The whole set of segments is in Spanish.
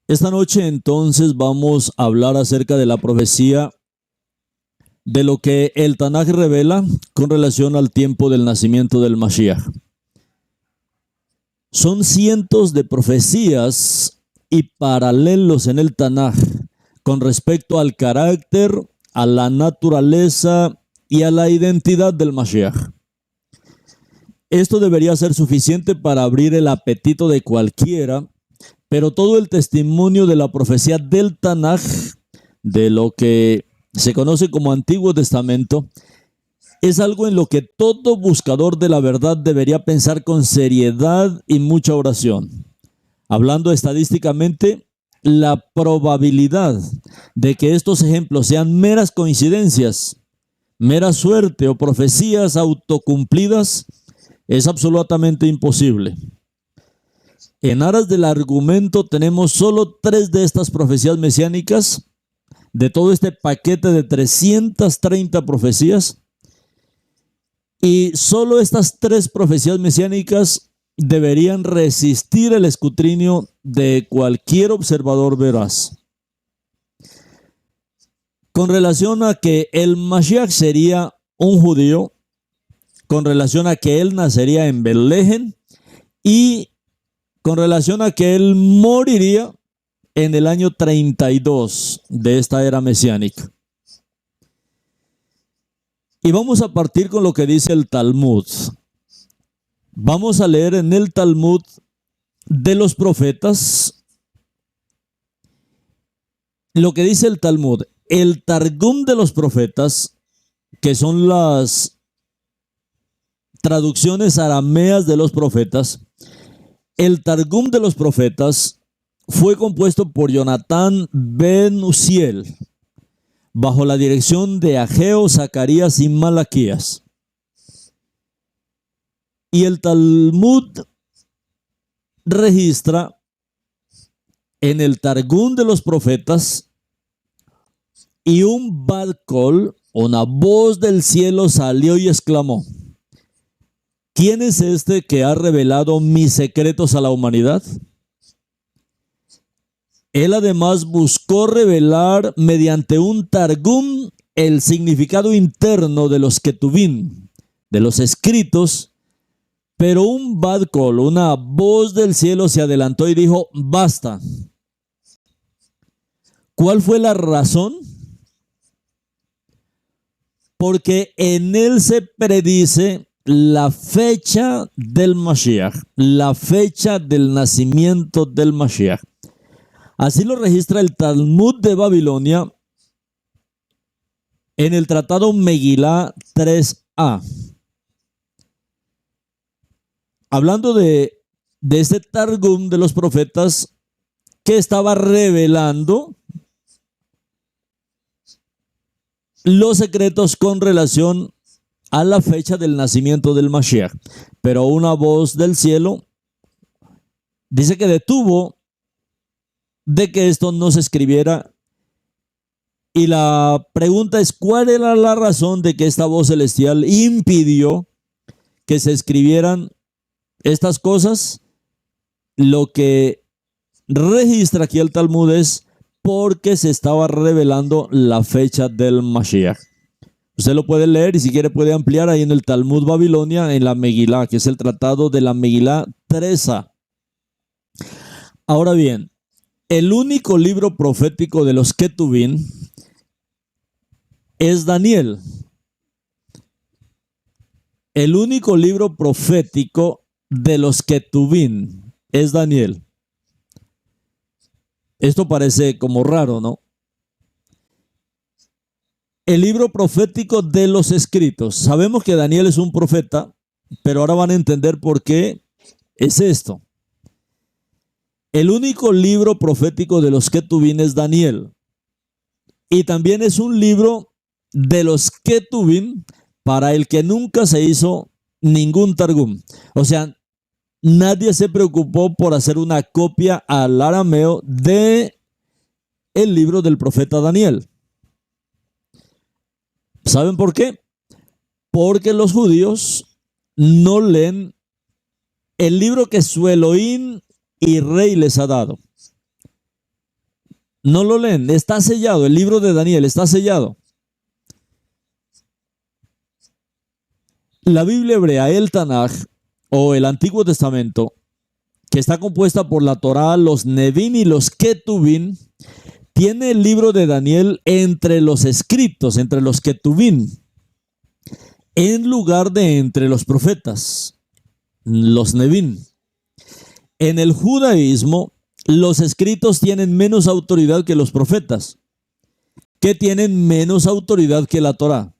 Esta noche entonces vamos a hablar acerca de la profecía de lo que el Tanaj revela con relación al tiempo del nacimiento del Mashiach. Son cientos de profecías y paralelos en el Tanaj con respecto al carácter, a la naturaleza y a la identidad del Mashiach. Esto debería ser suficiente para abrir el apetito de cualquiera, pero todo el testimonio de la profecía del Tanaj, de lo que se conoce como Antiguo Testamento, es algo en lo que todo buscador de la verdad debería pensar con seriedad y mucha oración. Hablando estadísticamente, la probabilidad de que estos ejemplos sean meras coincidencias, mera suerte o profecías autocumplidas es absolutamente imposible. En aras del argumento tenemos solo 3 de estas profecías mesiánicas, de todo este paquete de 330 profecías, y solo estas 3 profecías mesiánicas deberían resistir el escrutinio de cualquier observador veraz. Con relación a que el Mashiach sería un judío, con relación a que él nacería en Belén y con relación a que él moriría en el año 32 de esta era mesiánica. Y vamos a partir con lo que dice el Talmud. Vamos a leer en el Talmud de los profetas lo que dice el Talmud. El Targum de los profetas, que son las traducciones arameas de los profetas, el Targum de los profetas fue compuesto por Jonatán ben Uziel, bajo la dirección de Ageo, Zacarías y Malaquías. Y el Talmud registra en el Targum de los profetas, y un Bat Kol, una voz del cielo, salió y exclamó: ¿quién es este que ha revelado mis secretos a la humanidad? Él además buscó revelar mediante un Targum el significado interno de los Ketuvim, de los escritos, pero un Bat Kol, una voz del cielo, se adelantó y dijo: basta. ¿Cuál fue la razón? Porque en él se predice la fecha del Mashiach, la fecha del nacimiento del Mashiach. Así lo registra el Talmud de Babilonia en el tratado Megilá 3a. Hablando de este Targum de los profetas que estaba revelando los secretos con relación a la fecha del nacimiento del Mashiach. Pero una voz del cielo dice que detuvo de que esto no se escribiera. Y la pregunta es: ¿cuál era la razón de que esta voz celestial impidió que se escribieran estas cosas? Lo que registra aquí el Talmud es porque se estaba revelando la fecha del Mashiach. Usted lo puede leer y si quiere puede ampliar ahí en el Talmud Babilonia, en la Megilá, que es el tratado de la Megilá 3a. Ahora bien, el único libro profético de los Ketuvim es Daniel. El único libro profético de los Ketuvim es Daniel. Esto parece como raro, ¿no? El libro profético de los escritos. Sabemos que Daniel es un profeta, pero ahora van a entender por qué es esto. El único libro profético de los Ketuvim es Daniel. Y también es un libro de los Ketuvim para el que nunca se hizo ningún Targum. O sea, nadie se preocupó por hacer una copia al arameo de el libro del profeta Daniel. ¿Saben por qué? Porque los judíos no leen el libro que su Elohim y Rey les ha dado. No lo leen, está sellado, el libro de Daniel está sellado. La Biblia hebrea, el Tanaj, o el Antiguo Testamento, que está compuesta por la Torá, los Nevim y los Ketuvim, tiene el libro de Daniel entre los escritos, entre los Ketuvim, en lugar de entre los profetas, los Nevim. En el judaísmo, los escritos tienen menos autoridad que los profetas, que tienen menos autoridad que la Torá.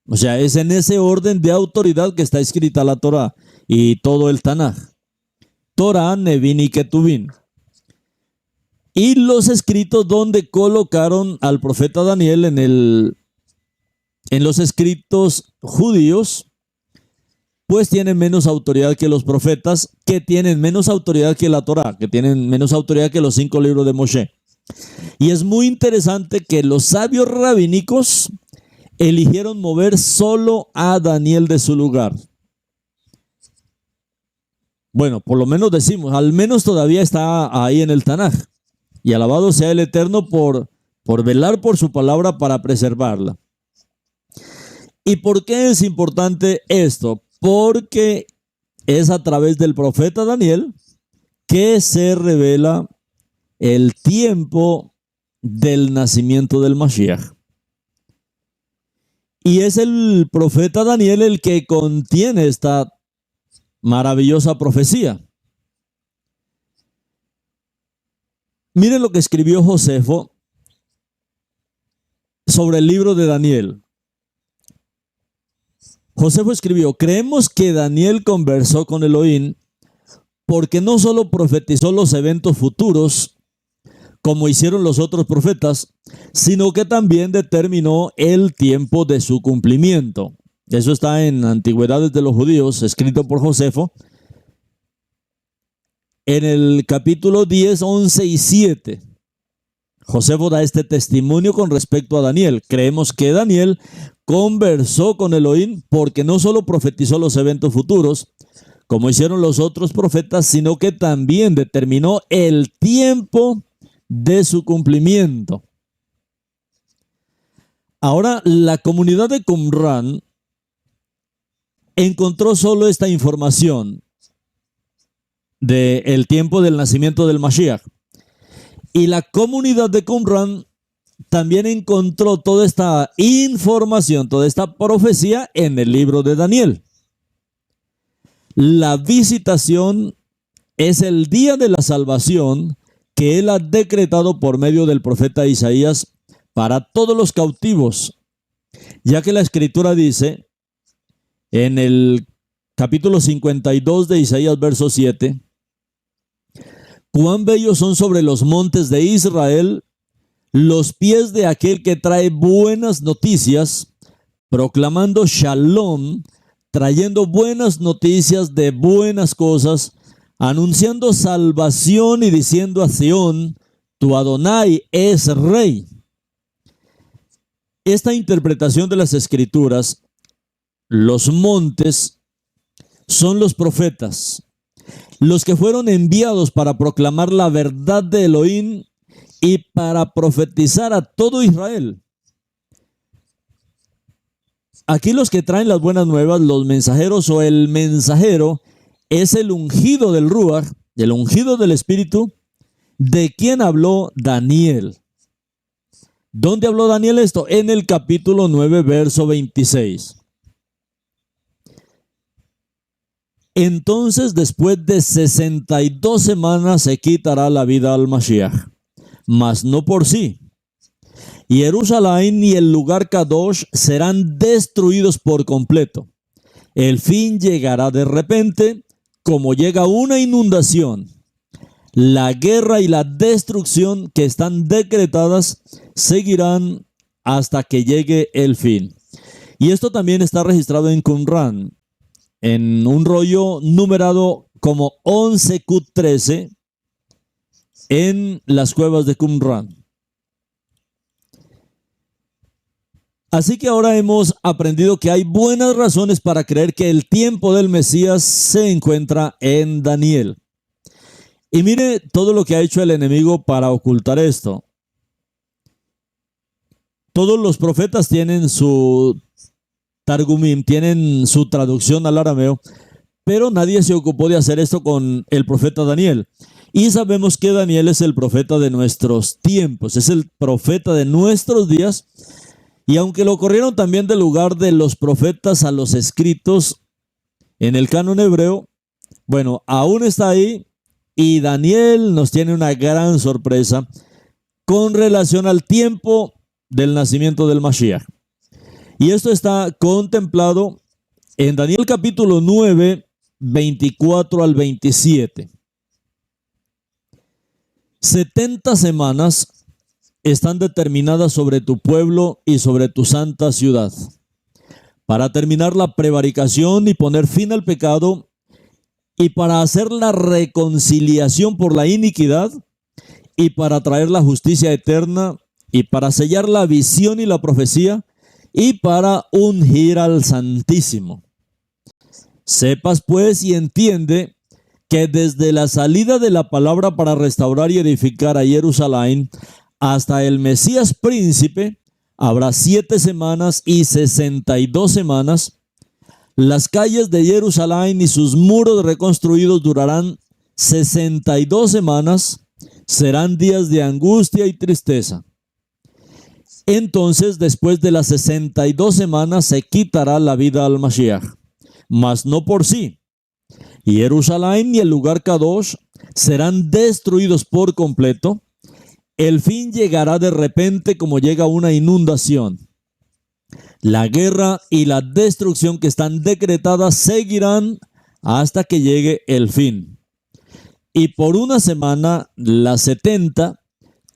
O sea, es en ese orden de autoridad que está escrita la Torá y todo el Tanaj. Torá, Nevim y Ketuvim. Y los escritos donde colocaron al profeta Daniel en los escritos judíos, pues tienen menos autoridad que los profetas, que tienen menos autoridad que la Torá, que tienen menos autoridad que los 5 libros de Moshe. Y es muy interesante que los sabios rabínicos eligieron mover solo a Daniel de su lugar. Bueno, por lo menos decimos, al menos todavía está ahí en el Tanaj. Y alabado sea el Eterno por velar por su palabra para preservarla. ¿Y por qué es importante esto? Porque es a través del profeta Daniel que se revela el tiempo del nacimiento del Mashiach. Y es el profeta Daniel el que contiene esta maravillosa profecía. Miren lo que escribió Josefo sobre el libro de Daniel. Josefo escribió: creemos que Daniel conversó con Elohim porque no solo profetizó los eventos futuros como hicieron los otros profetas, sino que también determinó el tiempo de su cumplimiento. Eso está en Antigüedades de los Judíos, escrito por Josefo, en el capítulo 10, 11 y 7. Josefo da este testimonio con respecto a Daniel. Creemos que Daniel conversó con Elohim porque no solo profetizó los eventos futuros, como hicieron los otros profetas, sino que también determinó el tiempo de su cumplimiento. Ahora, la comunidad de Qumran encontró solo esta información del tiempo del nacimiento del Mashiach. Y la comunidad de Qumran también encontró toda esta información, toda esta profecía en el libro de Daniel. La visitación es el día de la salvación que él ha decretado por medio del profeta Isaías para todos los cautivos, ya que la escritura dice en el capítulo 52 de Isaías, verso 7, cuán bellos son sobre los montes de Israel los pies de aquel que trae buenas noticias, proclamando shalom, trayendo buenas noticias de buenas cosas, anunciando salvación y diciendo a Sión, tu Adonai es rey. Esta interpretación de las escrituras, los montes son los profetas, los que fueron enviados para proclamar la verdad de Elohim y para profetizar a todo Israel. Aquí los que traen las buenas nuevas, los mensajeros o el mensajero, es el ungido del Ruach, el ungido del Espíritu, de quien habló Daniel. ¿Dónde habló Daniel esto? En el capítulo 9, verso 26. Entonces, después de 62 semanas, se quitará la vida al Mashiach, mas no por sí. Y Jerusalén y el lugar Kadosh serán destruidos por completo. El fin llegará de repente, como llega una inundación. La guerra y la destrucción que están decretadas seguirán hasta que llegue el fin. Y esto también está registrado en Qumran, en un rollo numerado como 11 Qut 13 en las cuevas de Qumran. Así que ahora hemos aprendido que hay buenas razones para creer que el tiempo del Mesías se encuentra en Daniel. Y mire todo lo que ha hecho el enemigo para ocultar esto. Todos los profetas tienen su Targumim, tienen su traducción al arameo, pero nadie se ocupó de hacer esto con el profeta Daniel. Y sabemos que Daniel es el profeta de nuestros tiempos, es el profeta de nuestros días. Y aunque lo corrieron también del lugar de los profetas a los escritos en el canon hebreo, bueno, aún está ahí. Y Daniel nos tiene una gran sorpresa con relación al tiempo del nacimiento del Mashiach. Y esto está contemplado en Daniel capítulo 9, 24 al 27. 70 semanas están determinadas sobre tu pueblo y sobre tu santa ciudad, para terminar la prevaricación y poner fin al pecado, y para hacer la reconciliación por la iniquidad, y para traer la justicia eterna, y para sellar la visión y la profecía, y para ungir al Santísimo. Sepas pues y entiende que desde la salida de la palabra para restaurar y edificar a Jerusalén hasta el Mesías príncipe habrá 7 semanas y 62 semanas. Las calles de Jerusalén y sus muros reconstruidos durarán 62 semanas. Serán días de angustia y tristeza. Entonces, después de las 62 semanas, se quitará la vida al Mashiach, mas no por sí. Y Jerusalén y el lugar Kadosh serán destruidos por completo. El fin llegará de repente como llega una inundación. La guerra y la destrucción que están decretadas seguirán hasta que llegue el fin. Y por una semana, las 70,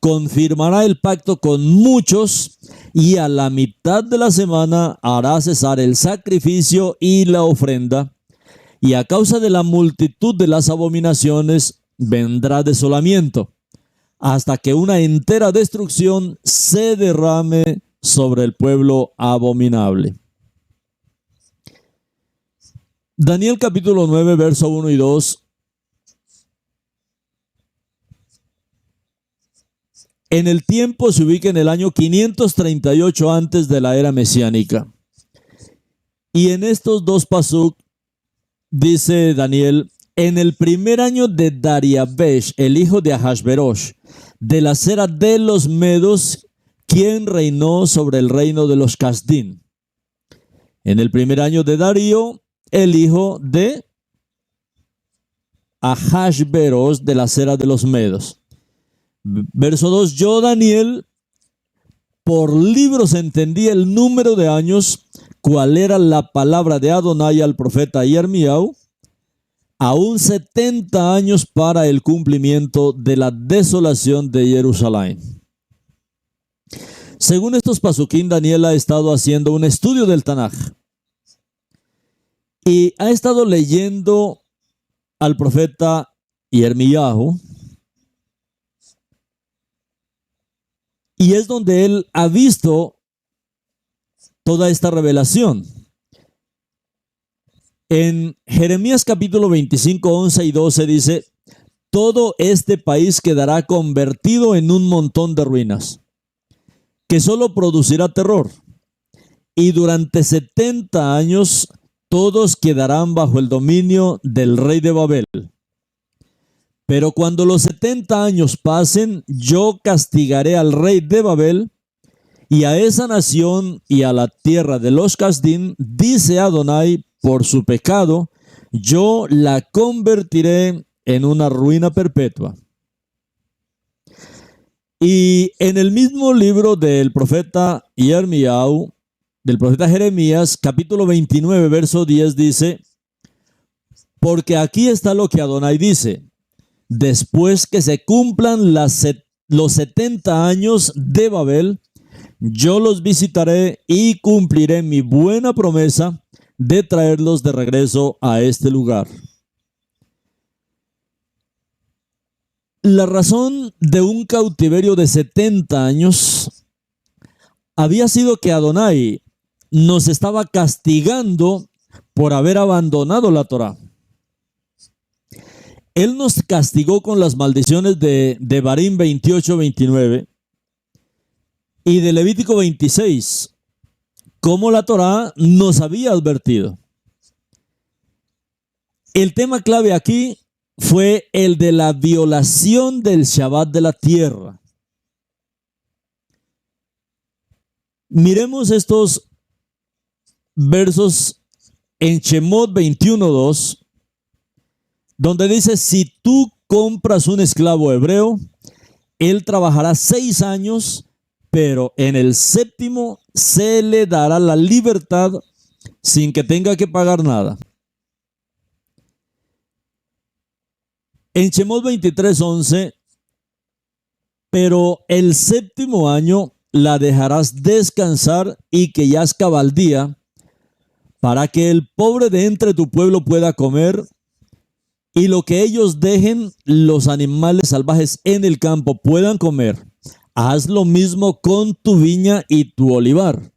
confirmará el pacto con muchos, y a la mitad de la semana hará cesar el sacrificio y la ofrenda, y a causa de la multitud de las abominaciones vendrá desolamiento, hasta que una entera destrucción se derrame sobre el pueblo abominable. Daniel capítulo 9, verso 1 y 2. En el tiempo se ubica en el año 538 antes de la era mesiánica. Y en estos dos pasuk dice Daniel: en el primer año de Dariabesh, el hijo de Ahasverosh, de la era de los Medos, quien reinó sobre el reino de los Kasdín. En el primer año de Darío, el hijo de Ahasverosh, de la era de los Medos. Verso 2, yo Daniel, por libros entendí el número de años, cuál era la palabra de Adonai al profeta Yirmiyahu, aún 70 años para el cumplimiento de la desolación de Jerusalén. Según estos pasuquín, Daniel ha estado haciendo un estudio del Tanaj y ha estado leyendo al profeta Yirmiyahu. Y es donde él ha visto toda esta revelación. En Jeremías capítulo 25, 11 y 12 dice: todo este país quedará convertido en un montón de ruinas, que solo producirá terror. Y durante 70 años todos quedarán bajo el dominio del rey de Babel. Pero cuando los 70 años pasen, yo castigaré al rey de Babel y a esa nación y a la tierra de los Kasdín, dice Adonai, por su pecado, yo la convertiré en una ruina perpetua. Y en el mismo libro del profeta Yirmiyahu, del profeta Jeremías, capítulo 29, verso 10, dice: porque aquí está lo que Adonai dice: después que se cumplan los 70 años de Babel, yo los visitaré y cumpliré mi buena promesa de traerlos de regreso a este lugar. La razón de un cautiverio de 70 años había sido que Adonai nos estaba castigando por haber abandonado la Torá. Él nos castigó con las maldiciones de Devarim 28, 29. y de Levítico 26, como la Torá nos había advertido. El tema clave aquí fue el de la violación del Shabbat de la tierra. Miremos estos versos en Shemot 21:2, donde dice: si tú compras un esclavo hebreo, él trabajará 6 años, pero en el 7º se le dará la libertad sin que tenga que pagar nada. En Shemot 23:11, pero el 7º año la dejarás descansar y que yazca baldía, para que el pobre de entre tu pueblo pueda comer, y lo que ellos dejen, los animales salvajes en el campo puedan comer. Haz lo mismo con tu viña y tu olivar.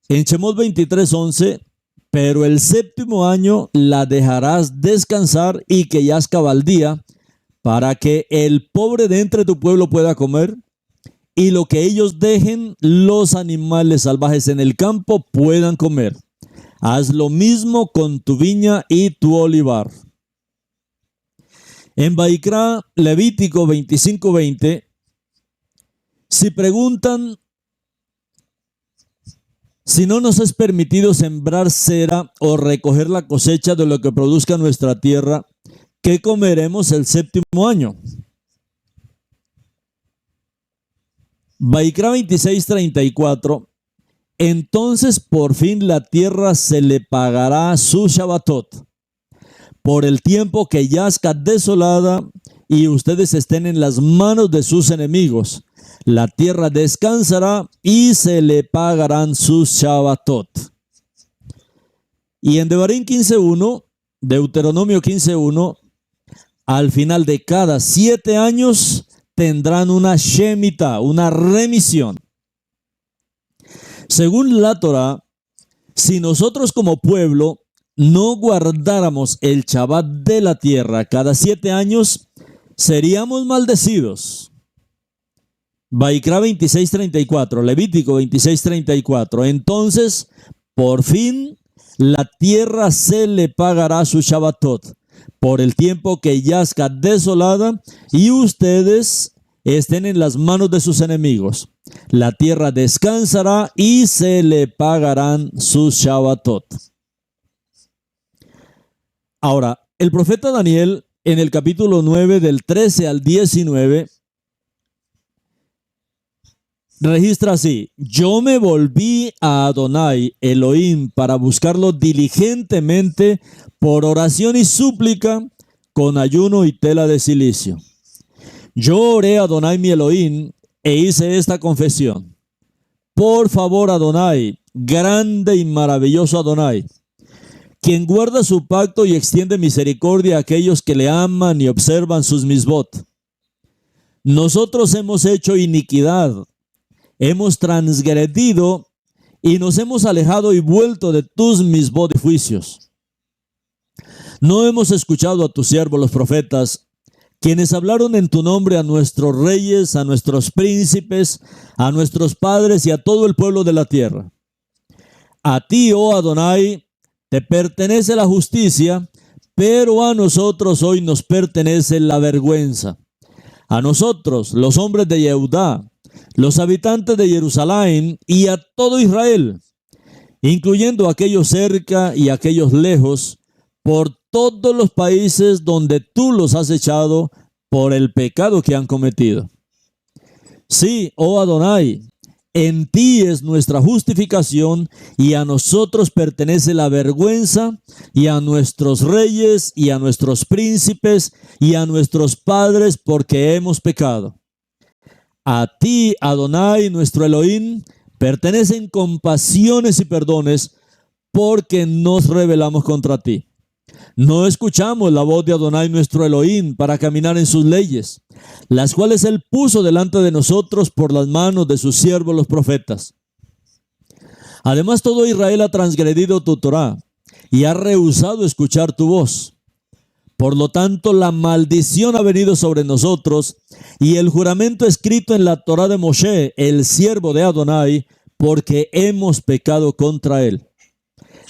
En Shemot 23:11, pero el 7º año la dejarás descansar y que yazca baldía, para que el pobre de entre tu pueblo pueda comer, y lo que ellos dejen, los animales salvajes en el campo puedan comer. Haz lo mismo con tu viña y tu olivar. En Vaikra, Levítico 25:20, si preguntan: si no nos es permitido sembrar cera o recoger la cosecha de lo que produzca nuestra tierra, ¿qué comeremos el 7º año? Vaikra 26:34, entonces por fin la tierra se le pagará su Shabbatot, por el tiempo que yazca desolada y ustedes estén en las manos de sus enemigos. La tierra descansará y se le pagarán sus Shabbatot. Y en Devarim 15:1, Deuteronomio 15:1, al final de cada 7 años tendrán una Shemitah, una remisión. Según la Torá, si nosotros como pueblo no guardáramos el Shabbat de la tierra cada 7 años, seríamos maldecidos. Vaikra 26:34, Levítico 26:34, entonces por fin la tierra se le pagará su Shabbatot, por el tiempo que yazca desolada y ustedes estén en las manos de sus enemigos. La tierra descansará y se le pagarán sus Shabbatot. Ahora, el profeta Daniel, en el capítulo 9, del 13 al 19, registra así: yo me volví a Adonai, Elohim, para buscarlo diligentemente por oración y súplica, con ayuno y tela de silicio. Yo oré a Adonai mi Elohim e hice esta confesión: por favor, Adonai, grande y maravilloso Adonai, quien guarda su pacto y extiende misericordia a aquellos que le aman y observan sus misbot. Nosotros hemos hecho iniquidad, hemos transgredido y nos hemos alejado y vuelto de tus misbot y juicios. No hemos escuchado a tus siervos los profetas, quienes hablaron en tu nombre a nuestros reyes, a nuestros príncipes, a nuestros padres y a todo el pueblo de la tierra. A ti, oh Adonai, te pertenece la justicia, pero a nosotros hoy nos pertenece la vergüenza. A nosotros, los hombres de Yehudá, los habitantes de Jerusalén y a todo Israel, incluyendo aquellos cerca y aquellos lejos, por todos los países donde tú los has echado por el pecado que han cometido. Sí, oh Adonai, en ti es nuestra justificación y a nosotros pertenece la vergüenza, y a nuestros reyes y a nuestros príncipes y a nuestros padres, porque hemos pecado. A ti, Adonai, nuestro Elohim, pertenecen compasiones y perdones, porque nos rebelamos contra ti. No escuchamos la voz de Adonai nuestro Elohim para caminar en sus leyes, las cuales él puso delante de nosotros por las manos de sus siervos los profetas. Además, todo Israel ha transgredido tu Torá y ha rehusado escuchar tu voz. Por lo tanto, la maldición ha venido sobre nosotros y el juramento escrito en la Torá de Moshe, el siervo de Adonai, porque hemos pecado contra él.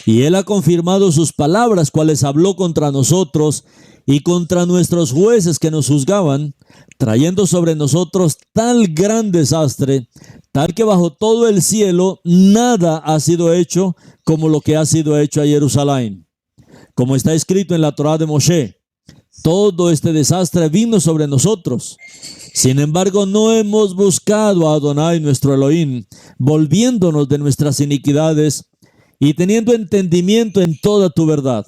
Y él ha confirmado sus palabras, cuales habló contra nosotros y contra nuestros jueces que nos juzgaban, trayendo sobre nosotros tal gran desastre, tal que bajo todo el cielo nada ha sido hecho como lo que ha sido hecho a Jerusalén. Como está escrito en la Torá de Moshe, todo este desastre vino sobre nosotros. Sin embargo, no hemos buscado a Adonai nuestro Elohim, volviéndonos de nuestras iniquidades y teniendo entendimiento en toda tu verdad.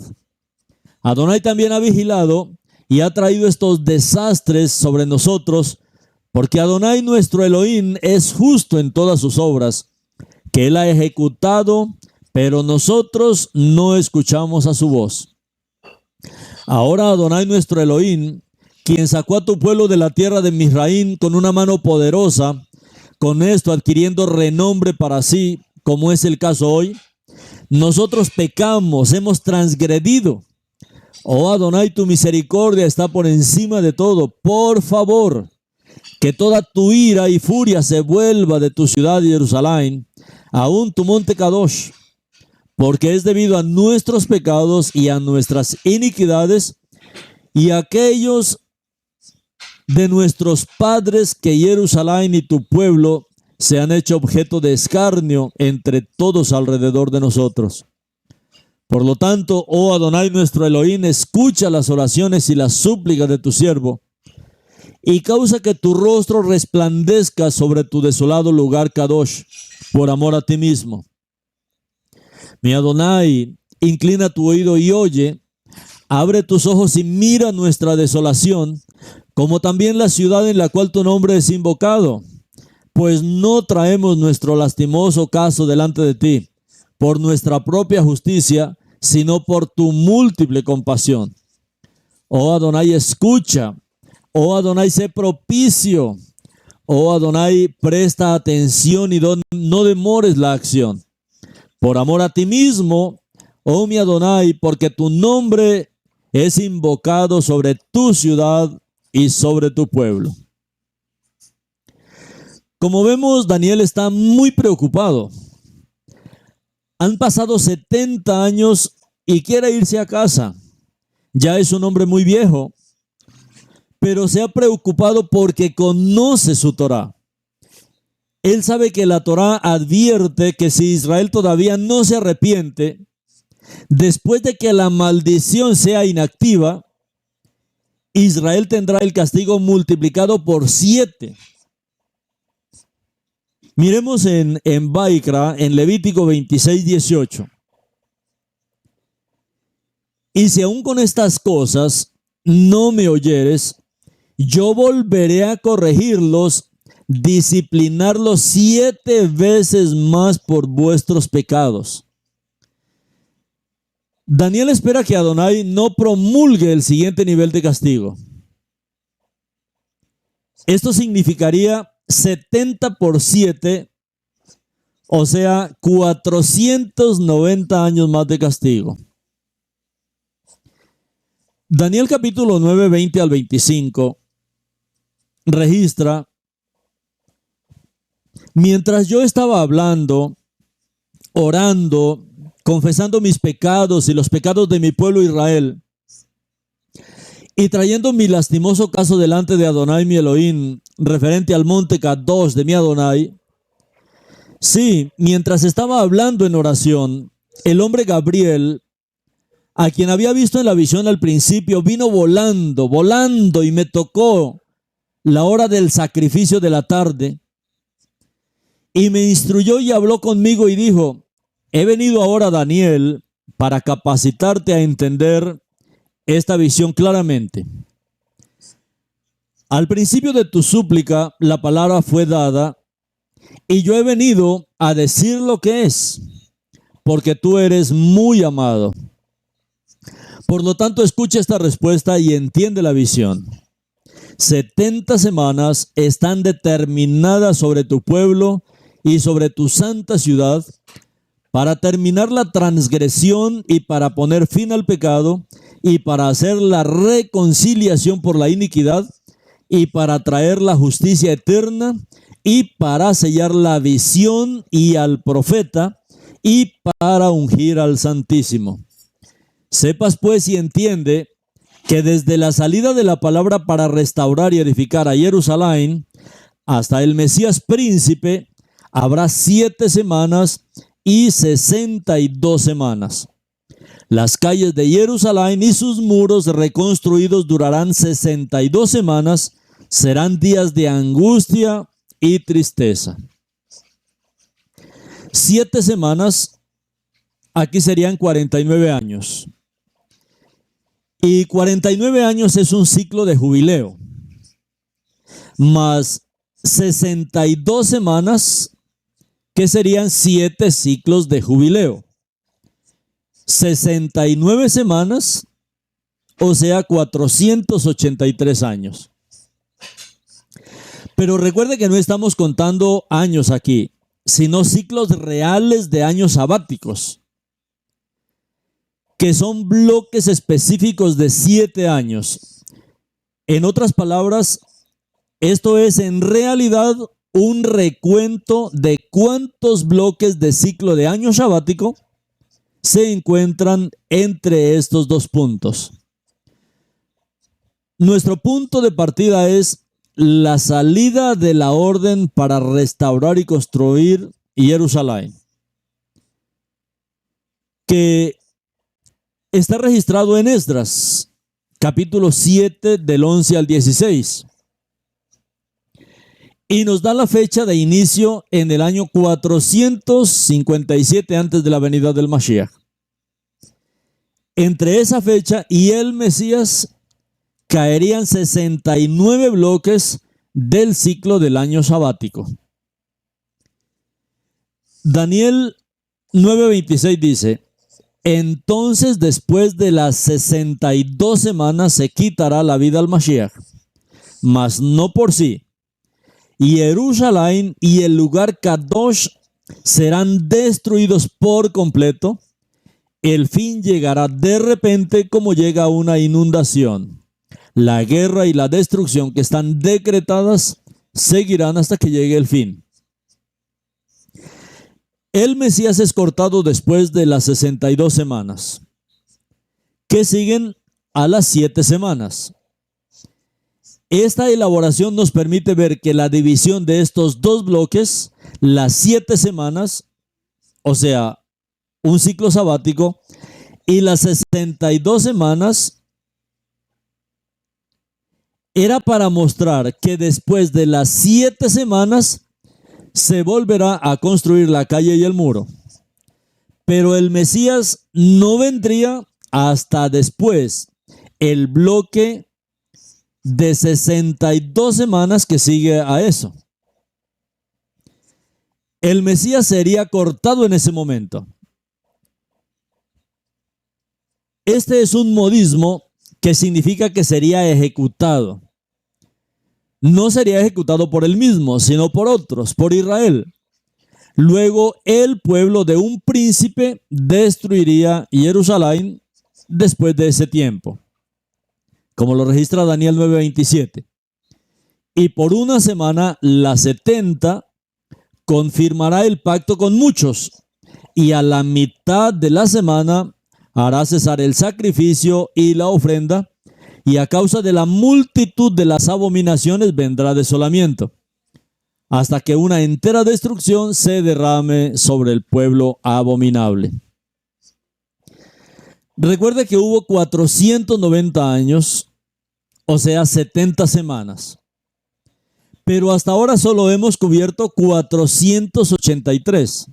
Adonai también ha vigilado y ha traído estos desastres sobre nosotros, porque Adonai nuestro Elohim es justo en todas sus obras, que él ha ejecutado, pero nosotros no escuchamos a su voz. Ahora Adonai nuestro Elohim, quien sacó a tu pueblo de la tierra de Misraim con una mano poderosa, con esto adquiriendo renombre para sí, como es el caso hoy, nosotros pecamos, hemos transgredido. Oh Adonai, tu misericordia está por encima de todo. Por favor, que toda tu ira y furia se vuelva de tu ciudad de Jerusalén, aún tu monte Kadosh, porque es debido a nuestros pecados y a nuestras iniquidades y a aquellos de nuestros padres que Jerusalén y tu pueblo se han hecho objeto de escarnio entre todos alrededor de nosotros. Por lo tanto, oh Adonai nuestro Elohim, escucha las oraciones y las súplicas de tu siervo y causa que tu rostro resplandezca sobre tu desolado lugar Kadosh, por amor a ti mismo. Mi Adonai, inclina tu oído y oye, abre tus ojos y mira nuestra desolación, como también la ciudad en la cual tu nombre es invocado, pues no traemos nuestro lastimoso caso delante de ti, por nuestra propia justicia, sino por tu múltiple compasión. Oh Adonai, escucha. Oh Adonai, sé propicio. Oh Adonai, presta atención y no demores la acción. Por amor a ti mismo, oh mi Adonai, porque tu nombre es invocado sobre tu ciudad y sobre tu pueblo. Como vemos, Daniel está muy preocupado. Han pasado 70 años y quiere irse a casa. Ya es un hombre muy viejo, pero se ha preocupado porque conoce su Torá. Él sabe que la Torá advierte que si Israel todavía no se arrepiente, después de que la maldición sea inactiva, Israel tendrá el castigo multiplicado por 7. Miremos en Baikra, en Levítico 26:18. Y si aún con estas cosas no me oyeres, yo volveré a corregirlos, disciplinarlos 7 veces más por vuestros pecados. Daniel espera que Adonai no promulgue el siguiente nivel de castigo. Esto significaría 70 por 7, o sea, 490 años más de castigo. Daniel capítulo 9, 20 al 25 registra: mientras yo estaba hablando, orando, confesando mis pecados y los pecados de mi pueblo Israel, y trayendo mi lastimoso caso delante de Adonai mi Elohim, referente al monte Kadosh de mi Adonai, sí, mientras estaba hablando en oración, el hombre Gabriel, a quien había visto en la visión al principio, vino volando y me tocó la hora del sacrificio de la tarde, y me instruyó y habló conmigo y dijo: he venido ahora, Daniel, para capacitarte a entender esta visión claramente. Al principio de tu súplica, la palabra fue dada, y yo he venido a decir lo que es, porque tú eres muy amado. Por lo tanto, escucha esta respuesta y entiende la visión. 70 semanas están determinadas sobre tu pueblo y sobre tu santa ciudad, para terminar la transgresión y para poner fin al pecado y para hacer la reconciliación por la iniquidad, y para traer la justicia eterna, y para sellar la visión y al profeta, y para ungir al Santísimo. Sepas pues y entiende que desde la salida de la palabra para restaurar y edificar a Jerusalén hasta el Mesías príncipe habrá 7 semanas y 62 semanas. Las calles de Jerusalén y sus muros reconstruidos durarán 62 semanas, serán días de angustia y tristeza. 7 semanas, aquí serían 49 años. Y 49 años es un ciclo de jubileo, más 62 semanas, que serían 7 ciclos de jubileo. 69 semanas, o sea, 483 años. Pero recuerde que no estamos contando años aquí, sino ciclos reales de años sabáticos, que son bloques específicos de 7 años. En otras palabras, esto es en realidad un recuento de cuántos bloques de ciclo de año sabático se encuentran entre estos dos puntos. Nuestro punto de partida es la salida de la orden para restaurar y construir Jerusalén, que está registrado en Esdras, capítulo 7, del 11 al 16. Y nos da la fecha de inicio en el año 457 antes de la venida del Mashiach. Entre esa fecha y el Mesías caerían 69 bloques del ciclo del año sabático. Daniel 9:26 dice: entonces después de las 62 semanas se quitará la vida al Mashiach, mas no por sí. Y Jerusalén y el lugar Kadosh serán destruidos por completo. El fin llegará de repente como llega una inundación. La guerra y la destrucción que están decretadas seguirán hasta que llegue el fin. El Mesías es cortado después de las 62 semanas, que siguen a las 7 semanas. Esta elaboración nos permite ver que la división de estos dos bloques, las 7 semanas, o sea, un ciclo sabático, y las 62 semanas, era para mostrar que después de las 7 semanas se volverá a construir la calle y el muro. Pero el Mesías no vendría hasta después, el bloque de 62 semanas que sigue a eso. El Mesías sería cortado en ese momento. Este es un modismo que significa que sería ejecutado. No sería ejecutado por él mismo, sino por otros, por Israel. Luego el pueblo de un príncipe destruiría Jerusalén después de ese tiempo, como lo registra Daniel 9:27. Y por una semana, la 70, confirmará el pacto con muchos, y a la mitad de la semana hará cesar el sacrificio y la ofrenda, y a causa de la multitud de las abominaciones vendrá desolamiento, hasta que una entera destrucción se derrame sobre el pueblo abominable. Recuerde que hubo 490 años, o sea, 70 semanas. Pero hasta ahora solo hemos cubierto 483.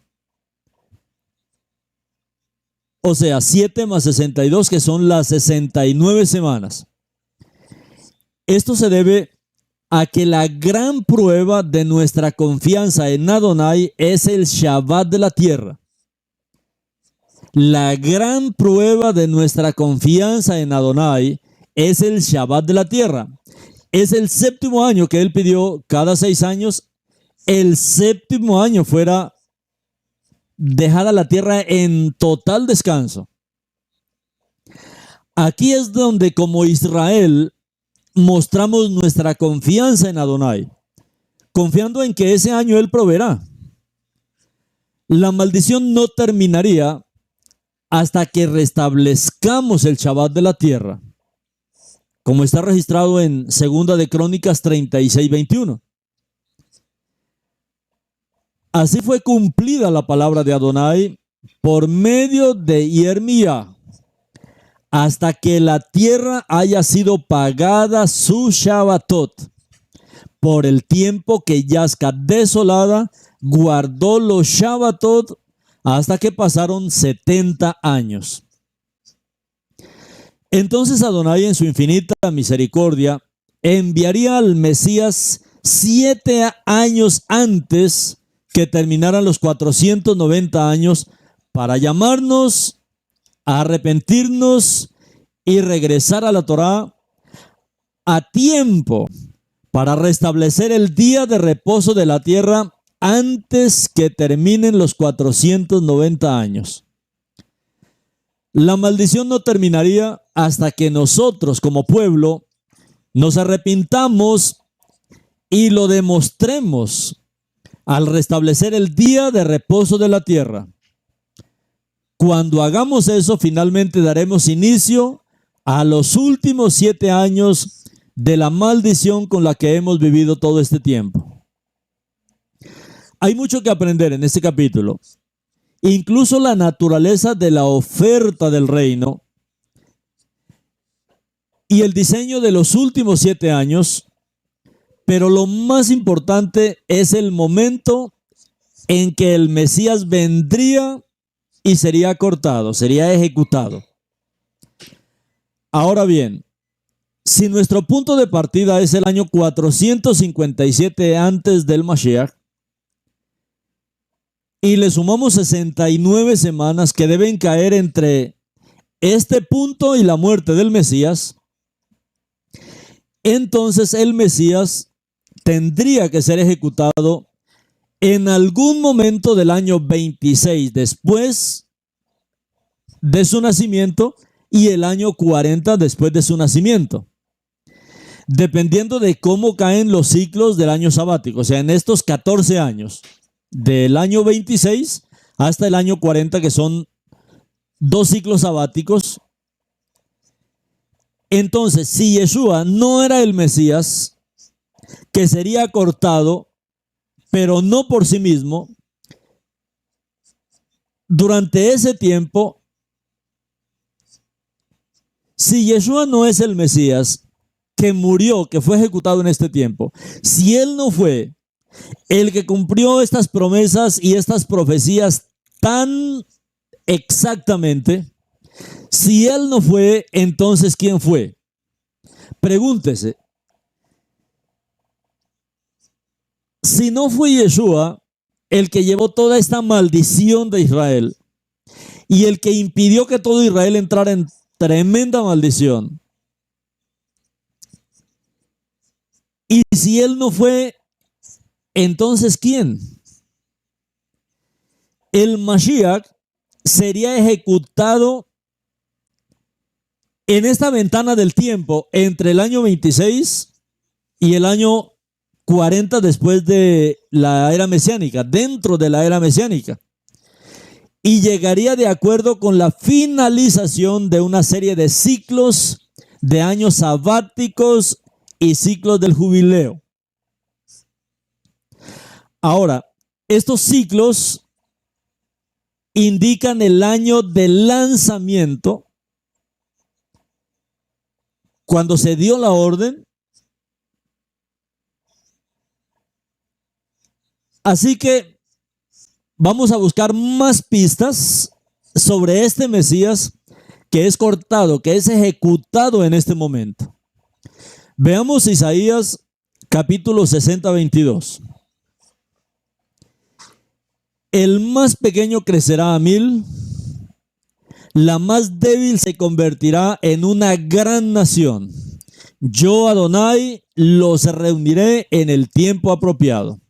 O sea, 7 más 62, que son las 69 semanas. Esto se debe a que la gran prueba de nuestra confianza en Adonai es el Shabbat de la tierra. La gran prueba de nuestra confianza en Adonai es el Shabbat de la tierra. Es el 7º año que él pidió cada 6 años. El 7º año fuera dejada la tierra en total descanso. Aquí es donde como Israel mostramos nuestra confianza en Adonai, confiando en que ese año Él proveerá. La maldición no terminaría hasta que restablezcamos el Shabbat de la tierra, como está registrado en 2 de Crónicas 36:21. Así fue cumplida la palabra de Adonai por medio de Jeremías, hasta que la tierra haya sido pagada su Shabbatot. Por el tiempo que yazca desolada, guardó los Shabbatot hasta que pasaron 70 años. Entonces Adonai, en su infinita misericordia, enviaría al Mesías 7 años antes que terminaran los 490 años para llamarnos a arrepentirnos y regresar a la Torá a tiempo para restablecer el día de reposo de la tierra antes que terminen los 490 años. La maldición no terminaría hasta que nosotros como pueblo nos arrepintamos y lo demostremos al restablecer el día de reposo de la tierra. Cuando hagamos eso, finalmente daremos inicio a los últimos 7 años de la maldición con la que hemos vivido todo este tiempo. Hay mucho que aprender en este capítulo. Incluso la naturaleza de la oferta del reino y el diseño de los últimos 7 años, pero lo más importante es el momento en que el Mesías vendría y sería cortado, sería ejecutado. Ahora bien, si nuestro punto de partida es el año 457 antes del Mashiach, y le sumamos 69 semanas que deben caer entre este punto y la muerte del Mesías, entonces el Mesías tendría que ser ejecutado en algún momento del año 26 después de su nacimiento y el año 40 después de su nacimiento, dependiendo de cómo caen los ciclos del año sabático. O sea, en estos 14 años, del año 26 hasta el año 40, que son 2 ciclos sabáticos. Entonces, si Yeshua no era el Mesías, que sería cortado, pero no por sí mismo, durante ese tiempo, si Yeshua no es el Mesías que murió, que fue ejecutado en este tiempo, si él no fue el que cumplió estas promesas y estas profecías tan exactamente, si él no fue, entonces ¿quién fue? Pregúntese. Si no fue Yeshua el que llevó toda esta maldición de Israel y el que impidió que todo Israel entrara en tremenda maldición, y si él no fue, entonces ¿quién? El Mashiach sería ejecutado en esta ventana del tiempo entre el año 26 y el año 40 después de la era mesiánica, dentro de la era mesiánica, y llegaría de acuerdo con la finalización de una serie de ciclos de años sabáticos y ciclos del jubileo. Ahora, estos ciclos indican el año del lanzamiento, cuando se dio la orden. Así que vamos a buscar más pistas sobre este Mesías que es cortado, que es ejecutado en este momento. Veamos Isaías capítulo 60:22. El más pequeño crecerá a 1000, la más débil se convertirá en una gran nación. Yo, Adonai, los reuniré en el tiempo apropiado.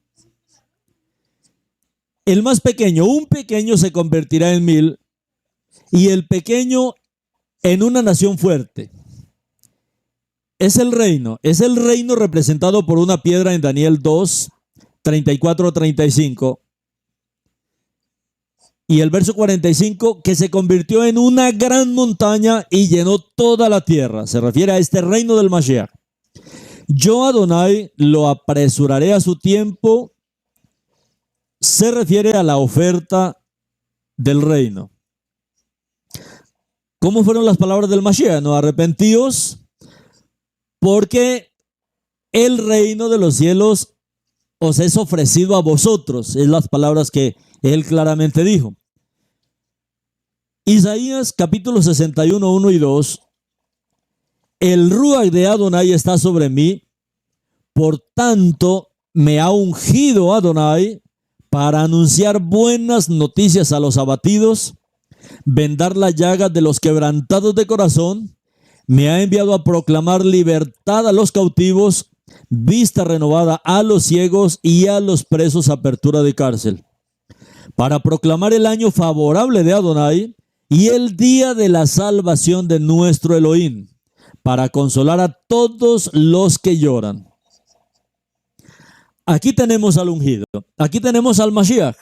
El más pequeño, un pequeño se convertirá en 1000, y el pequeño en una nación fuerte. Es el reino representado por una piedra en Daniel 2, 34-35. Y el verso 45, que se convirtió en una gran montaña y llenó toda la tierra. Se refiere a este reino del Mashiach. Yo, Adonai, lo apresuraré a su tiempo. Se refiere a la oferta del reino. ¿Cómo fueron las palabras del Mashiach? No, arrepentíos, porque el reino de los cielos os es ofrecido a vosotros. Es las palabras que él claramente dijo. Isaías capítulo 61, 1 y 2. El Ruach de Adonai está sobre mí, por tanto me ha ungido Adonai para anunciar buenas noticias a los abatidos, vendar las llagas de los quebrantados de corazón. Me ha enviado a proclamar libertad a los cautivos, vista renovada a los ciegos y a los presos apertura de cárcel, para proclamar el año favorable de Adonai y el día de la salvación de nuestro Elohim, para consolar a todos los que lloran. Aquí tenemos al ungido, aquí tenemos al Mashiach,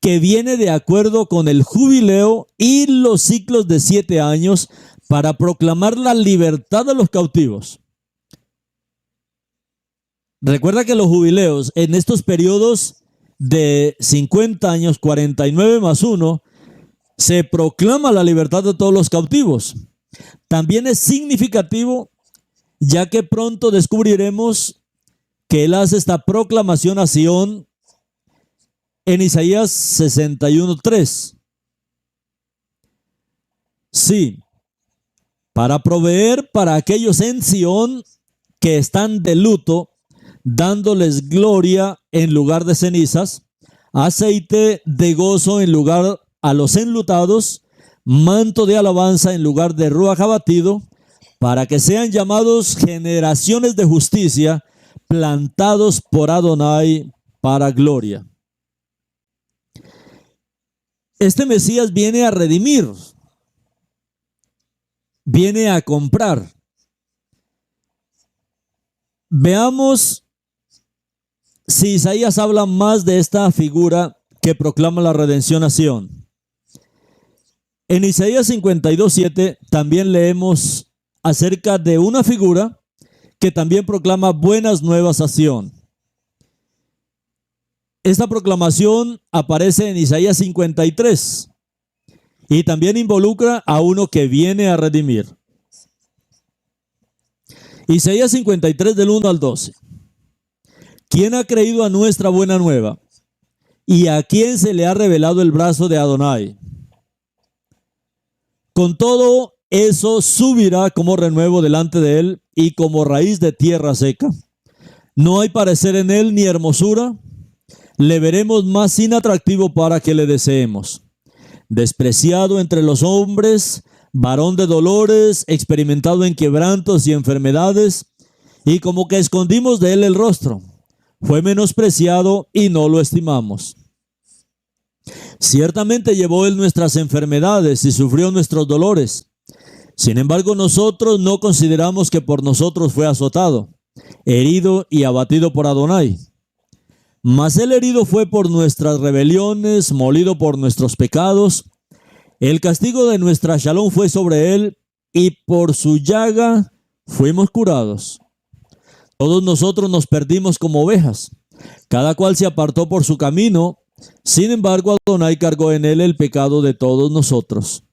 que viene de acuerdo con el jubileo y los ciclos de 7 años para proclamar la libertad de los cautivos. Recuerda que los jubileos en estos periodos de 50 años, 49 más 1, se proclama la libertad de todos los cautivos. También es significativo, ya que pronto descubriremos que él hace esta proclamación a Sión en Isaías 61:3. Sí, para proveer para aquellos en Sión que están de luto, dándoles gloria en lugar de cenizas, aceite de gozo en lugar a los enlutados, manto de alabanza en lugar de ruaj abatido, para que sean llamados generaciones de justicia, plantados por Adonai para gloria. Este Mesías viene a redimir, viene a comprar. Veamos si Isaías habla más de esta figura que proclama la redención a Sión. En Isaías 52:7 también leemos acerca de una figura que también proclama buenas nuevas a Sión. Esta proclamación aparece en Isaías 53 y también involucra a uno que viene a redimir. Isaías 53 del 1 al 12. ¿Quién ha creído a nuestra buena nueva? ¿Y a quién se le ha revelado el brazo de Adonai? Con todo eso subirá como renuevo delante de él y como raíz de tierra seca. No hay parecer en él ni hermosura. Le veremos más inatractivo para que le deseemos. Despreciado entre los hombres, varón de dolores, experimentado en quebrantos y enfermedades, y como que escondimos de él el rostro. Fue menospreciado y no lo estimamos. Ciertamente llevó él nuestras enfermedades y sufrió nuestros dolores. Sin embargo, nosotros no consideramos que por nosotros fue azotado, herido y abatido por Adonai. Mas el herido fue por nuestras rebeliones, molido por nuestros pecados. El castigo de nuestra shalom fue sobre él, y por su llaga fuimos curados. Todos nosotros nos perdimos como ovejas, cada cual se apartó por su camino. Sin embargo, Adonai cargó en él el pecado de todos nosotros.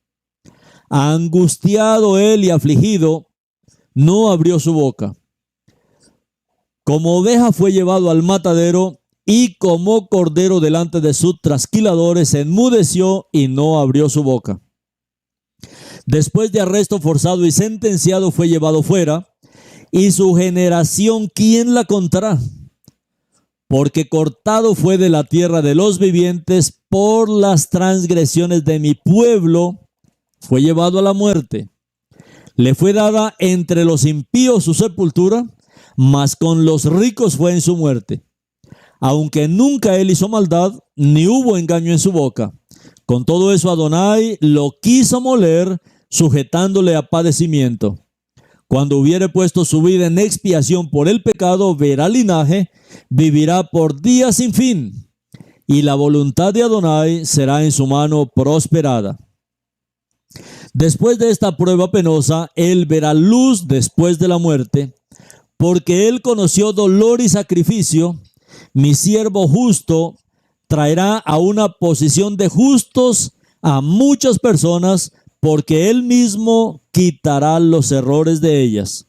Angustiado él y afligido, no abrió su boca. Como oveja fue llevado al matadero, y como cordero delante de sus trasquiladores enmudeció y no abrió su boca. Después de arresto forzado y sentenciado fue llevado fuera, y su generación, ¿quién la contará? Porque cortado fue de la tierra de los vivientes, por las transgresiones de mi pueblo fue llevado a la muerte. Le fue dada entre los impíos su sepultura, mas con los ricos fue en su muerte. Aunque nunca él hizo maldad, ni hubo engaño en su boca. Con todo eso Adonai lo quiso moler sujetándole a padecimiento. Cuando hubiere puesto su vida en expiación por el pecado, verá linaje, vivirá por días sin fin, y la voluntad de Adonai será en su mano prosperada. Después de esta prueba penosa, él verá luz después de la muerte, porque él conoció dolor y sacrificio. Mi siervo justo traerá a una posición de justos a muchas personas, porque él mismo quitará los errores de ellas.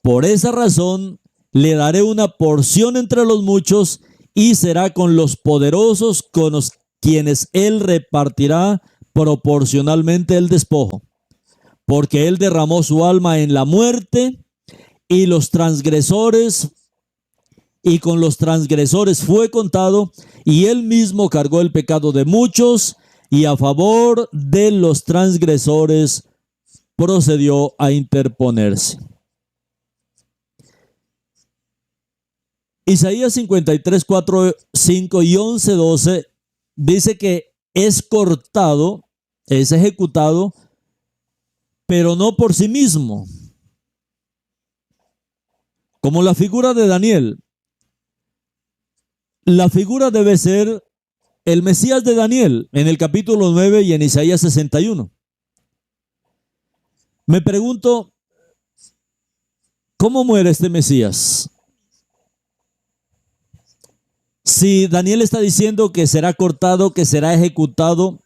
Por esa razón le daré una porción entre los muchos, y será con los poderosos con los quienes él repartirá proporcionalmente el despojo, porque él derramó su alma en la muerte, y con los transgresores fue contado, y él mismo cargó el pecado de muchos, y a favor de los transgresores procedió a interponerse. Isaías 53, 4, 5 y 11, 12 dice que es cortado, es ejecutado, pero no por sí mismo. Como la figura de Daniel. La figura debe ser el Mesías de Daniel en el capítulo 9 y en Isaías 61. Me pregunto, ¿cómo muere este Mesías? Si Daniel está diciendo que será cortado, que será ejecutado,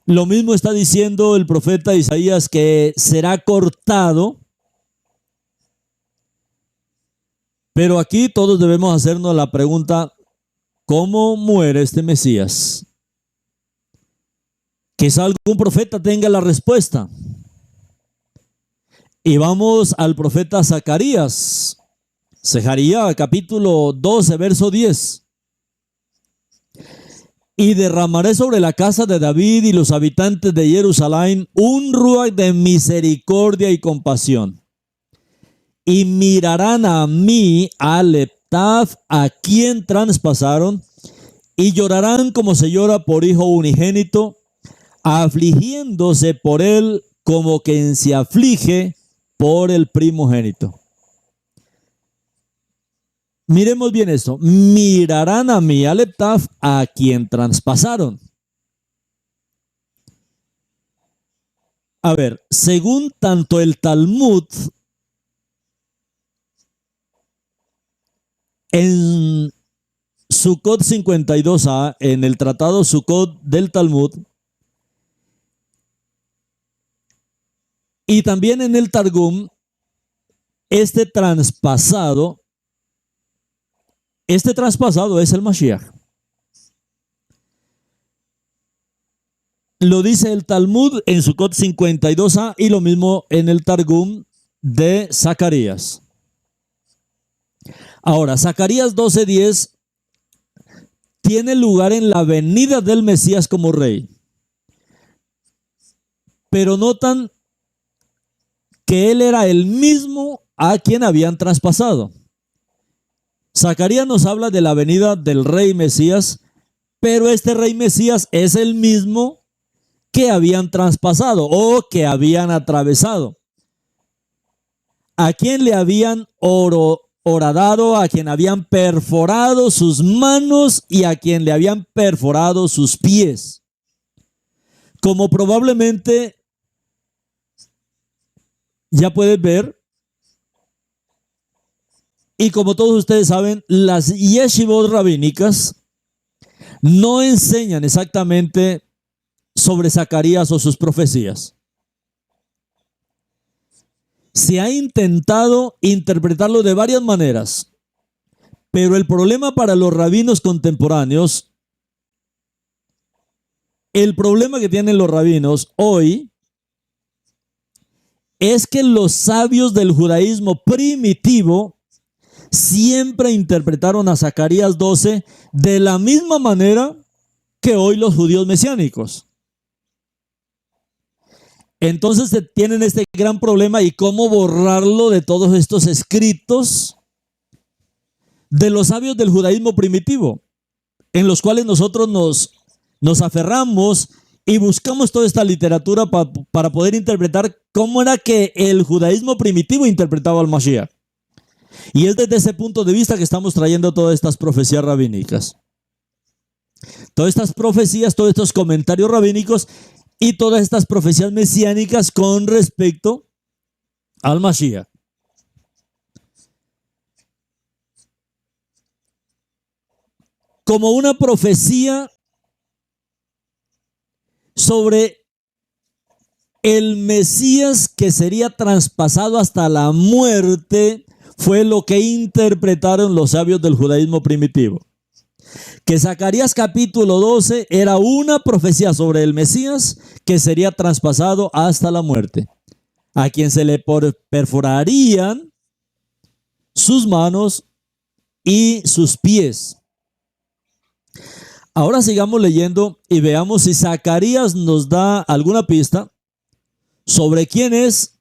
lo mismo está diciendo el profeta Isaías, que será cortado. Pero aquí todos debemos hacernos la pregunta, ¿cómo muere este Mesías? Quizá algún profeta tenga la respuesta. Y vamos al profeta Zacarías. Zacarías capítulo 12, verso 10. Y derramaré sobre la casa de David y los habitantes de Jerusalén un ruach de misericordia y compasión. Y mirarán a mí, a Leptaf, a quien traspasaron, y llorarán como se llora por hijo unigénito, afligiéndose por él como quien se aflige por el primogénito. Miremos bien esto. Mirarán a mí, a Leptaf, a quien traspasaron. A ver, según tanto el Talmud, en Sukkot 52a, en el tratado Sukkot del Talmud, y también en el Targum, este traspasado es el Mashiach. Lo dice el Talmud en Sukkot 52a y lo mismo en el Targum de Zacarías. Ahora, Zacarías 12:10 tiene lugar en la venida del Mesías como rey. Pero notan que él era el mismo a quien habían traspasado. Zacarías nos habla de la venida del rey Mesías, pero este rey Mesías es el mismo que habían traspasado o que habían atravesado. A quien le habían horadado, a quien habían perforado sus manos y a quien le habían perforado sus pies. Como probablemente ya puedes ver, y como todos ustedes saben, las yeshivot rabínicas no enseñan exactamente sobre Zacarías o sus profecías. Se ha intentado interpretarlo de varias maneras, pero el problema para los rabinos contemporáneos, el problema que tienen los rabinos hoy, es que los sabios del judaísmo primitivo siempre interpretaron a Zacarías 12 de la misma manera que hoy los judíos mesiánicos. Entonces tienen este gran problema y cómo borrarlo de todos estos escritos de los sabios del judaísmo primitivo, en los cuales nosotros nos aferramos y buscamos toda esta literatura para poder interpretar cómo era que el judaísmo primitivo interpretaba al Mashiach. Y es desde ese punto de vista que estamos trayendo todas estas profecías rabínicas. Todas estas profecías, todos estos comentarios rabínicos y todas estas profecías mesiánicas con respecto al Mashiach. Como una profecía sobre el Mesías que sería traspasado hasta la muerte, fue lo que interpretaron los sabios del judaísmo primitivo. Que Zacarías capítulo 12 era una profecía sobre el Mesías que sería traspasado hasta la muerte, a quien se le perforarían sus manos y sus pies. Ahora sigamos leyendo y veamos si Zacarías nos da alguna pista sobre quién es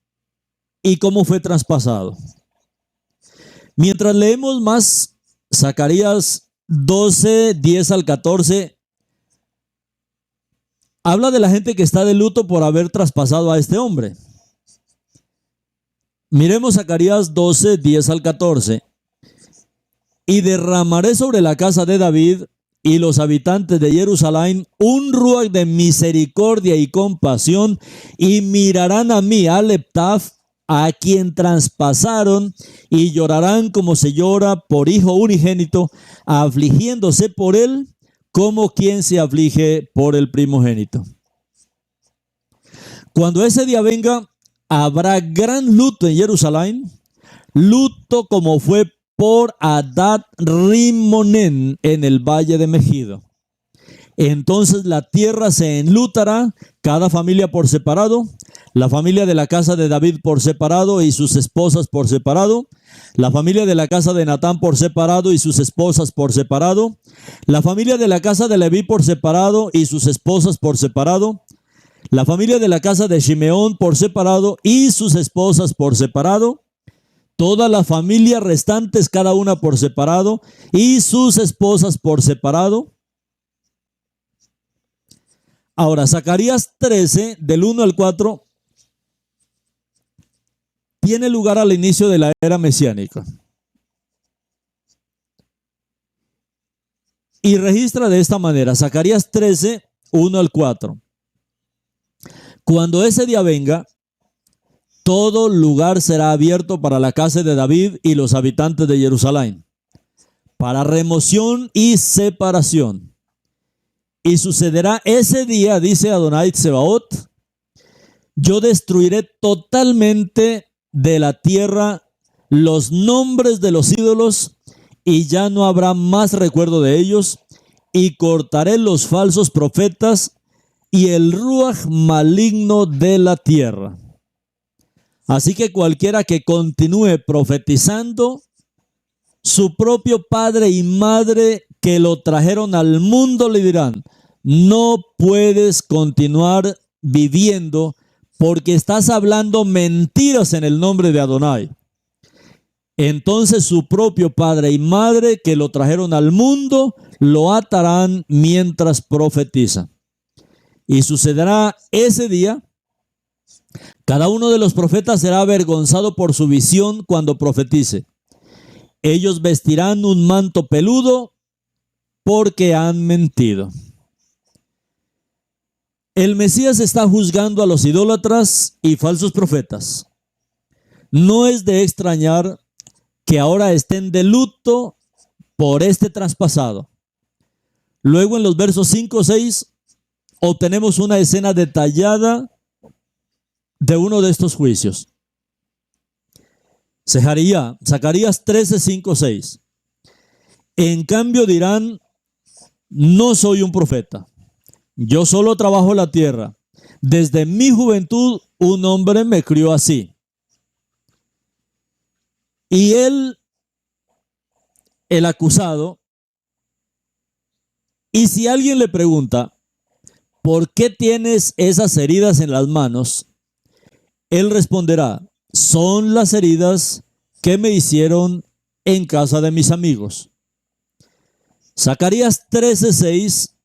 y cómo fue traspasado. Mientras leemos más, Zacarías 12, 10 al 14, habla de la gente que está de luto por haber traspasado a este hombre. Miremos Zacarías 12, 10 al 14. Y derramaré sobre la casa de David y los habitantes de Jerusalén un ruach de misericordia y compasión, y mirarán a mí, Aleptaf, a quien traspasaron, y llorarán como se llora por hijo unigénito, afligiéndose por él como quien se aflige por el primogénito. Cuando ese día venga, habrá gran luto en Jerusalén, luto como fue por Adad Rimonen en el valle de Megido. Entonces la tierra se enlutará, cada familia por separado, la familia de la casa de David por separado y sus esposas por separado, la familia de la casa de Natán por separado y sus esposas por separado, la familia de la casa de Leví por separado y sus esposas por separado, la familia de la casa de Shimeón por separado y sus esposas por separado, todas las familias restantes cada una por separado y sus esposas por separado. Ahora, Zacarías 13, del 1 al 4, tiene lugar al inicio de la era mesiánica. Y registra de esta manera, Zacarías 13, 1 al 4. Cuando ese día venga, todo lugar será abierto para la casa de David y los habitantes de Jerusalén, para remoción y separación. Y sucederá ese día, dice Adonai Tsebaot, yo destruiré totalmente de la tierra los nombres de los ídolos, y ya no habrá más recuerdo de ellos, y cortaré los falsos profetas y el ruaj maligno de la tierra. Así que cualquiera que continúe profetizando, su propio padre y madre que lo trajeron al mundo le dirán: no puedes continuar viviendo porque estás hablando mentiras en el nombre de Adonai. Entonces su propio padre y madre que lo trajeron al mundo lo atarán mientras profetiza. Y sucederá ese día, cada uno de los profetas será avergonzado por su visión cuando profetice. Ellos vestirán un manto peludo porque han mentido. El Mesías está juzgando a los idólatras y falsos profetas. No es de extrañar que ahora estén de luto por este traspasado. Luego en los versos 5 o 6 obtenemos una escena detallada de uno de estos juicios. Zacarías 13, 5, 6. En cambio dirán: no soy un profeta, yo solo trabajo la tierra. Desde mi juventud un hombre me crió así. Y él, el acusado, y si alguien le pregunta: ¿por qué tienes esas heridas en las manos? Él responderá: son las heridas que me hicieron en casa de mis amigos. Zacarías 13:6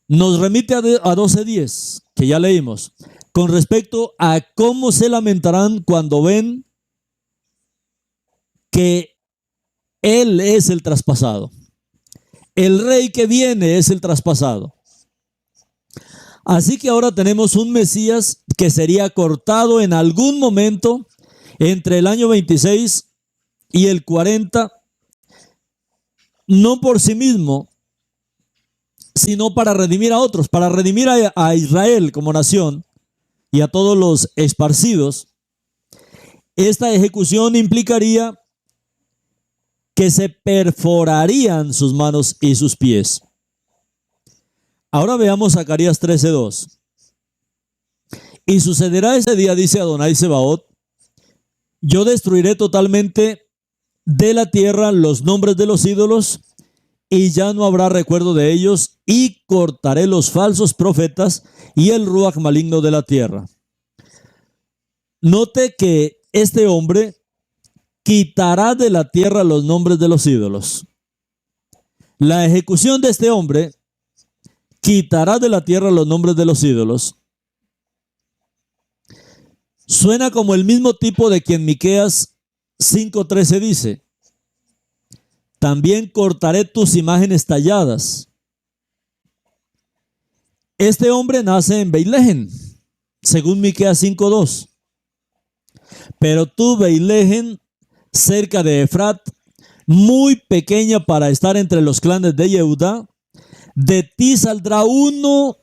nos remite a 12:10, que ya leímos, con respecto a cómo se lamentarán cuando ven que Él es el traspasado. El rey que viene es el traspasado. Así que ahora tenemos un Mesías que sería cortado en algún momento entre el año 26 y el 40, no por sí mismo, sino para redimir a otros, para redimir a Israel como nación y a todos los esparcidos. Esta ejecución implicaría que se perforarían sus manos y sus pies. Ahora veamos Zacarías 13:2. Y sucederá ese día, dice Adonai Sebaot, yo destruiré totalmente de la tierra los nombres de los ídolos y ya no habrá recuerdo de ellos, y cortaré los falsos profetas y el ruach maligno de la tierra. Note que este hombre quitará de la tierra los nombres de los ídolos. La ejecución de este hombre quitará de la tierra los nombres de los ídolos. Suena como el mismo tipo de quien Miqueas 5:13 dice: también cortaré tus imágenes talladas. Este hombre nace en Beilejen, según Miqueas 5:2. Pero tú, Beilejen, cerca de Efrat, muy pequeña para estar entre los clanes de Yehudá, de ti saldrá uno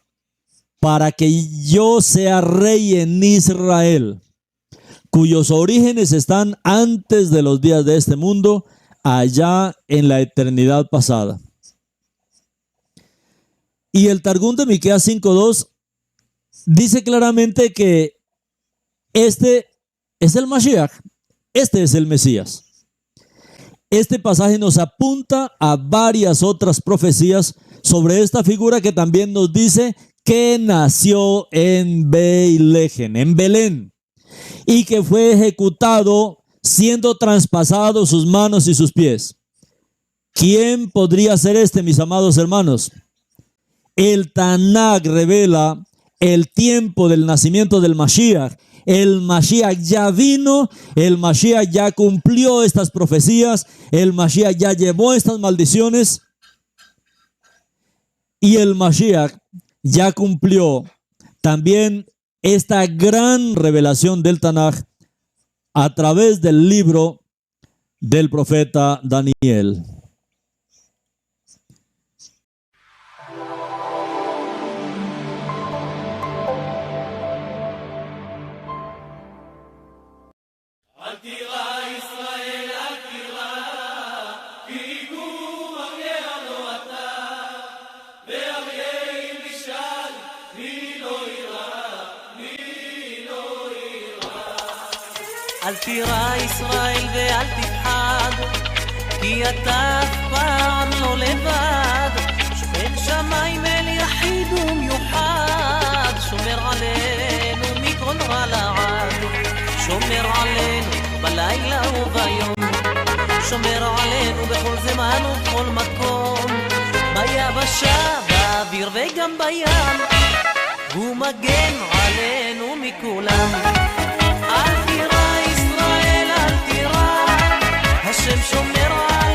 para que yo sea rey en Israel, cuyos orígenes están antes de los días de este mundo, allá en la eternidad pasada. Y el Targum de Miqueas 5:2 dice claramente que este es el Mashiach, este es el Mesías. Este pasaje nos apunta a varias otras profecías sobre esta figura que también nos dice que nació en Beilejen, en Belén, y que fue ejecutado siendo traspasados sus manos y sus pies. ¿Quién podría ser este, mis amados hermanos? El Tanaj revela el tiempo del nacimiento del Mashiach. El Mashiach ya vino, el Mashiach ya cumplió estas profecías, el Mashiach ya llevó estas maldiciones y el Mashiach ya cumplió también esta gran revelación del Tanaj a través del libro del profeta Daniel. אל תירא ישראל ואל תפחד, כי אתה אף פעם לא לבד. שוכן שמיים אל יחיד ומיוחד, שומר עלינו מכל רע לעד. שומר עלינו בלילה וביום, שומר עלינו בכל זמן ובכל מקום, ביבשה, באוויר וגם בים, הוא מגן עלינו מכולם. אל תירא ישראל, אל תירא, השם שומר עלינו.